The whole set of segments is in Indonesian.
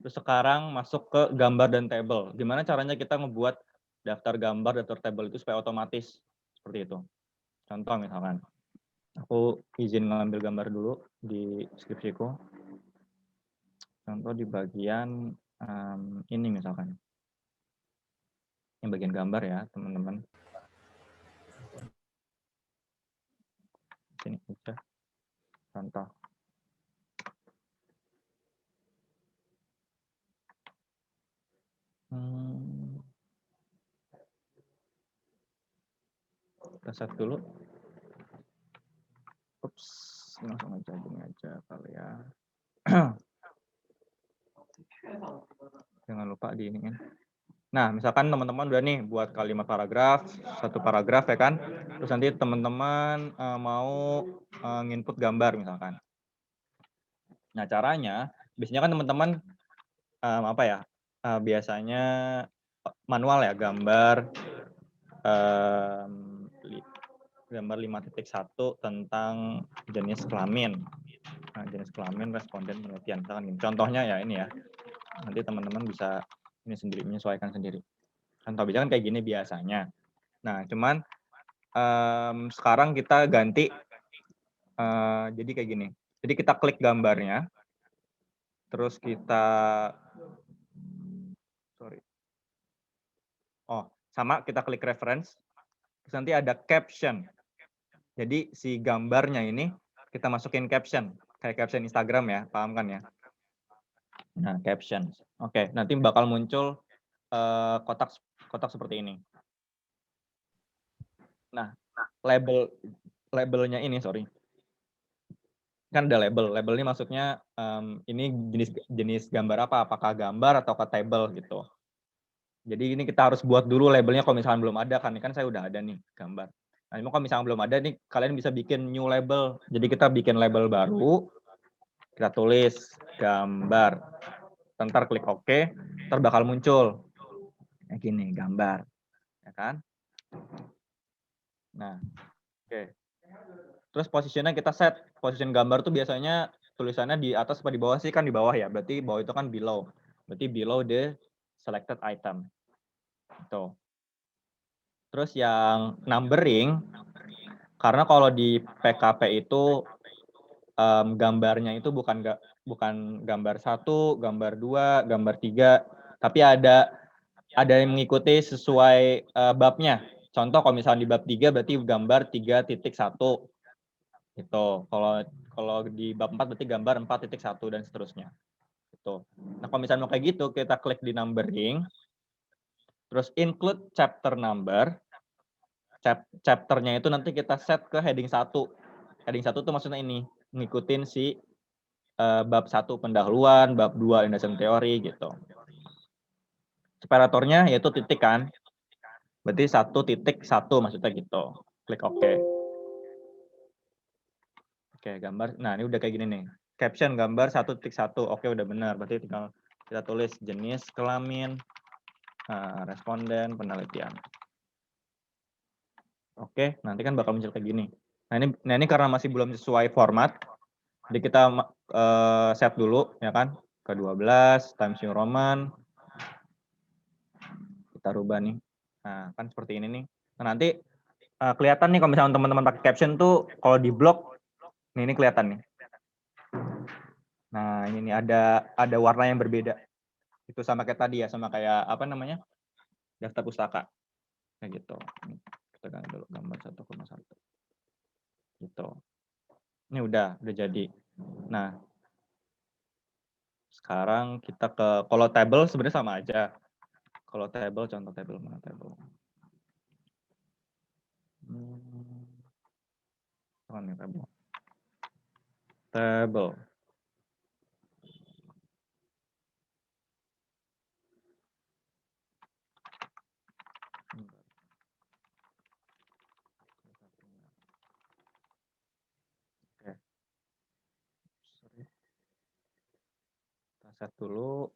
Terus sekarang masuk ke gambar dan table. Gimana caranya kita ngebuat daftar gambar, daftar table itu supaya otomatis seperti itu. Contoh misalkan, aku izin ngambil gambar dulu di skripsiku. Contoh di bagian ini misalkan, yang bagian gambar ya teman-teman. Sini aja, contoh. Kita save dulu. Ups, langsung aja gini aja kali ya. Jangan lupa di ini kan. Nah, misalkan teman-teman udah nih buat kalimat paragraf, satu paragraf ya kan. Terus nanti teman-teman mau nginput gambar misalkan. Nah, caranya biasanya kan teman-teman apa ya? Biasanya manual ya, gambar 5.1 tentang jenis kelamin. Nah, jenis kelamin responden penelitian. Misalkan contohnya ya ini ya. Nanti teman-teman bisa ini sendiri menyesuaikan sendiri. Contoh biasanya kan kayak gini biasanya. Nah, cuman sekarang kita ganti jadi kayak gini. Jadi kita klik gambarnya, terus kita sama kita klik reference, terus nanti ada caption. Jadi si gambarnya ini kita masukin caption, kayak caption Instagram ya, paham kan ya? Nah, caption. Oke, nanti bakal muncul kotak seperti ini. Nah, labelnya ini, sorry. Kan ada label. Label ini maksudnya ini jenis gambar apa? Apakah gambar atau table gitu. Jadi ini kita harus buat dulu labelnya kalau misalkan belum ada kan saya udah ada nih gambar. Nah, kalau misalkan belum ada nih kalian bisa bikin new label. Jadi kita bikin label baru, kita tulis gambar. Ntar klik OK, ntar bakal muncul kayak gini gambar, ya kan? Nah, oke. Terus posisinya kita set. Position gambar tuh biasanya tulisannya di atas atau di bawah sih? Kan di bawah ya. Berarti bawah itu kan below. Berarti below the selected item. Tuh. Terus yang numbering, karena kalau di PKP itu gambarnya itu bukan gambar 1, gambar 2, gambar 3, tapi ada yang mengikuti sesuai babnya. Contoh kalau misalnya di bab 3 berarti gambar 3.1 gitu. Kalau di bab 4 berarti gambar 4.1 dan seterusnya. Gitu. Nah, kalau misalnya mau kayak gitu, kita klik di numbering, terus include chapter number. Chapternya itu nanti kita set ke heading 1. Heading 1 itu maksudnya ini, ngikutin si bab 1 pendahuluan, bab 2 landasan teori gitu. Separatornya yaitu titik kan. Berarti 1.1 maksudnya gitu. Klik OK. Oke, gambar. Nah, ini udah kayak gini nih. Caption gambar 1.1. Oke, udah benar. Berarti tinggal kita tulis jenis kelamin responden penelitian. Oke, nanti kan bakal muncul kayak gini. Nah ini karena masih belum sesuai format, jadi kita set dulu ya kan ke 12 Times New Roman. Kita rubah nih. Nah, kan seperti ini nih. Nah, nanti kelihatan nih kalau misalnya teman-teman pakai caption tuh kalau di blok ini kelihatan nih. Nah, ini nih ada warna yang berbeda. Itu sama kayak tadi ya, sama kayak apa namanya? Daftar pustaka. Kayak gitu. Kita ganti dulu gambar 1,1. Gitu. Ini udah jadi. Nah, sekarang kita ke kalau table sebenarnya sama aja. Kalau table, contoh table mana table? Mana table? Table. Oke. Kita set dulu.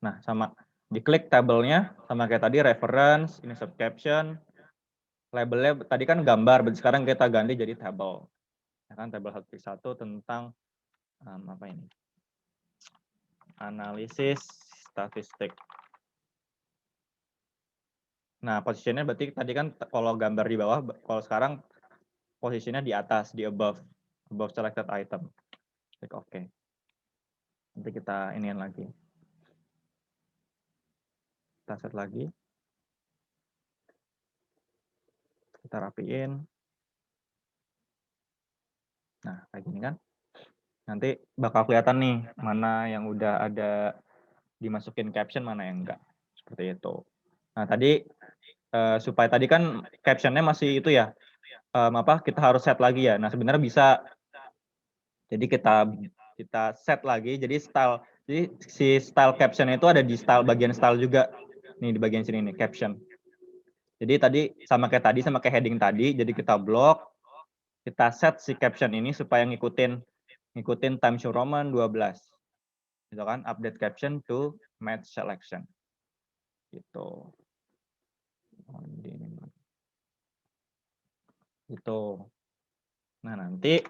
Nah, sama diklik tabelnya sama kayak tadi reference, ini subcaption. Labelnya tadi kan gambar, sekarang kita ganti jadi table. Ya kan table 1.1 tentang apa ini? Analisis statistik. Nah, posisinya berarti tadi kan kalau gambar di bawah, kalau sekarang posisinya di atas, di above selected item. Klik OK. Nanti kita iniin lagi. Kita set lagi. Kita rapiin. Nah, kayak gini kan. Nanti bakal kelihatan nih mana yang udah ada dimasukin caption, mana yang enggak. Seperti itu. Nah, tadi supaya tadi kan captionnya masih itu ya, kita harus set lagi ya. Nah, sebenarnya bisa. Jadi kita set lagi. Jadi si style caption itu ada di bagian style juga. Nih di bagian sini nih caption. Jadi tadi sama kayak heading tadi. Jadi kita blok, kita set si caption ini supaya ngikutin Times New Roman 12. Gitu kan, update caption to match selection. Gitu. Gitu. Nah, nanti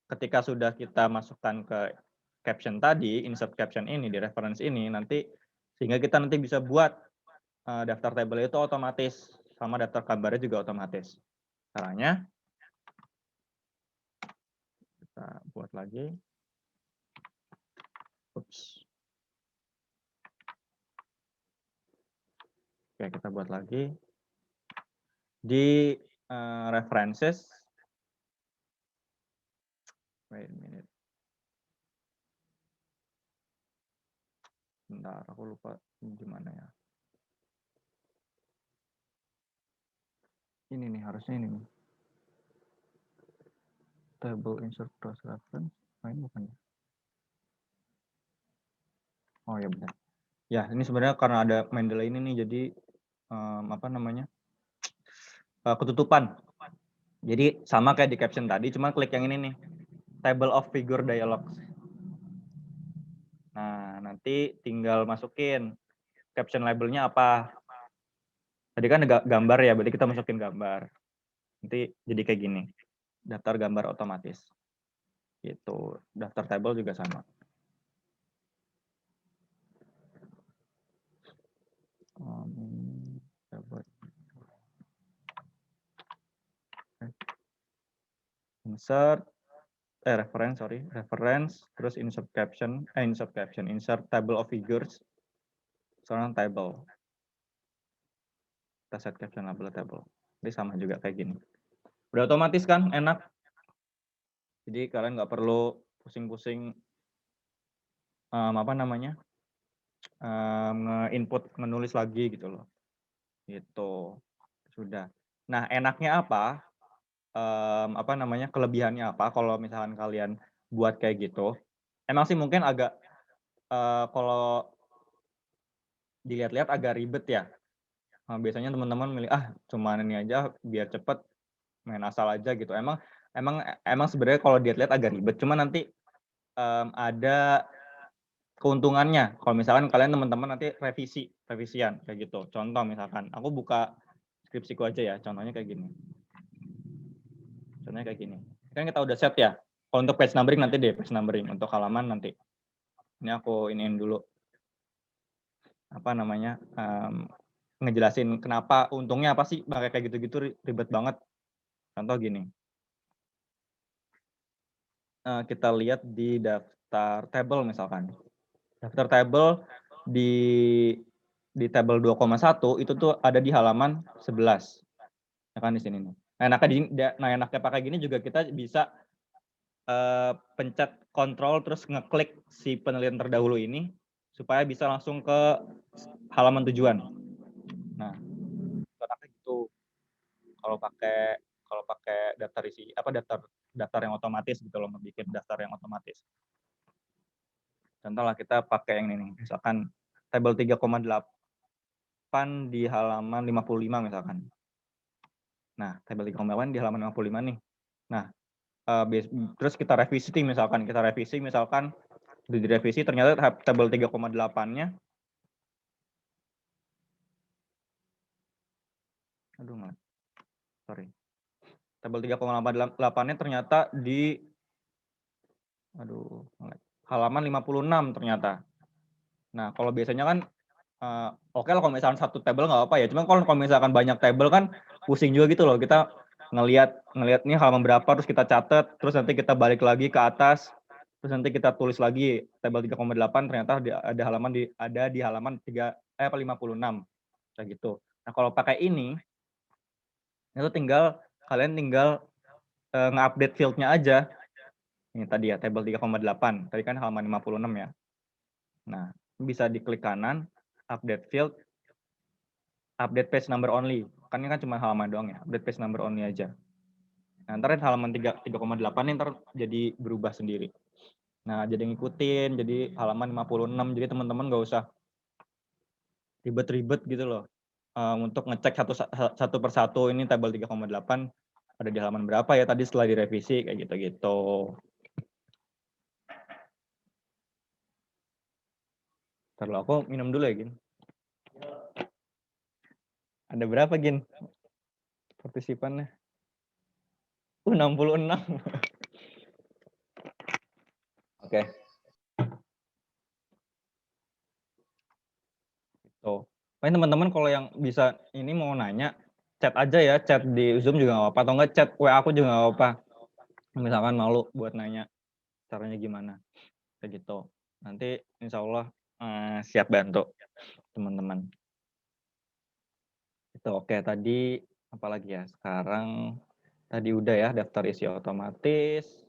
ketika sudah kita masukkan ke caption tadi, insert caption ini di reference ini, nanti sehingga kita nanti bisa buat daftar tabel itu otomatis, sama daftar gambarnya juga otomatis. Caranya, kita buat lagi. Oops. Oke, kita buat lagi. Di references, wait a minute. Bentar, aku lupa di mana ya. Ini nih, harusnya ini nih. Table insert cross reference. Oh, ini bukan ya? Oh ya benar. Ya, ini sebenarnya karena ada Mendeley ini nih, jadi ketutupan. Jadi sama kayak di caption tadi, cuma klik yang ini nih, table of figure dialogs. Nah, nanti tinggal masukin caption labelnya apa. Tadi kan ada gambar ya, berarti kita masukin gambar. Nanti jadi kayak gini, daftar gambar otomatis. Gitu, daftar table juga sama. Insert reference, terus insert table of figures, sekarang table. Kita set caption label table. Jadi sama juga kayak gini. Udah otomatis kan, enak. Jadi kalian nggak perlu pusing-pusing nge-input, menulis lagi gitu loh. Gitu. Sudah. Nah, enaknya apa? Kelebihannya apa kalau misalkan kalian buat kayak gitu? Emang sih mungkin agak kalau dilihat-lihat agak ribet ya. Biasanya teman-teman milih cuman ini aja biar cepet, main asal aja gitu. Emang sebenarnya kalau dilihat-lihat agak ribet. Cuma nanti ada keuntungannya. Kalau misalkan kalian teman-teman nanti revisian kayak gitu. Contoh misalkan, aku buka skripsiku aja ya. Contohnya kayak gini. Kan kita udah set ya. Kalau untuk page numbering nanti deh, page numbering untuk halaman nanti. Ini aku iniin dulu. Ngejelasin kenapa, untungnya apa sih pakai kayak gitu-gitu ribet banget. Contoh gini. Kita lihat di daftar table misalkan. Daftar table di table 2,1 itu tuh ada di halaman 11. Ya kan di sini nih. Enaknya pakai gini juga kita bisa pencet kontrol terus ngeklik si penelitian terdahulu ini supaya bisa langsung ke halaman tujuan. Nah, enaknya gitu. Kalau pakai daftar daftar yang otomatis gitu loh, bikin daftar yang otomatis. Contoh lah kita pakai yang ini nih, misalkan table 3,8 di halaman 55 misalkan. Nah, table 3,8 di halaman 55 nih. Nah, terus kita revisi misalkan, di direvisi ternyata table 3,8-nya table 3,8-nya ternyata di halaman 56 ternyata. Nah, kalau biasanya kan oke lah kalau misalkan satu tabel nggak apa ya. Cuman kalau misalkan banyak tabel kan pusing juga gitu loh. Kita ngelihat nih halaman berapa terus kita catat, terus nanti kita balik lagi ke atas, terus nanti kita tulis lagi tabel 3,8 ternyata ada di halaman 56 kayak gitu. Nah, kalau pakai ini itu kalian tinggal nge-update field-nya aja. Ini tadi ya tabel 3,8. Tadi kan halaman 56 ya. Nah, bisa diklik kanan, update field, update page number only. Kan ini kan cuma halaman doang ya, update page number only aja. Nah, ntar halaman 3,8 ini ntar jadi berubah sendiri. Nah, jadi ngikutin, jadi halaman 56. Jadi teman-teman nggak usah ribet-ribet gitu loh. Untuk ngecek satu persatu ini tabel 3,8 ada di halaman berapa ya tadi setelah direvisi kayak gitu-gitu. Terus aku minum dulu ya, Gin. Ada berapa, Gin? Partisipannya? 66. Oke. Tuh. Paling teman-teman kalau yang bisa ini mau nanya, chat aja ya, chat di Zoom juga nggak apa-apa, atau enggak chat WA aku juga nggak apa-apa. Misalkan malu buat nanya caranya gimana, kayak gitu. Nanti insya Allah siap bantu teman-teman. Itu oke. Tadi apalagi ya? Sekarang tadi udah ya daftar isi otomatis.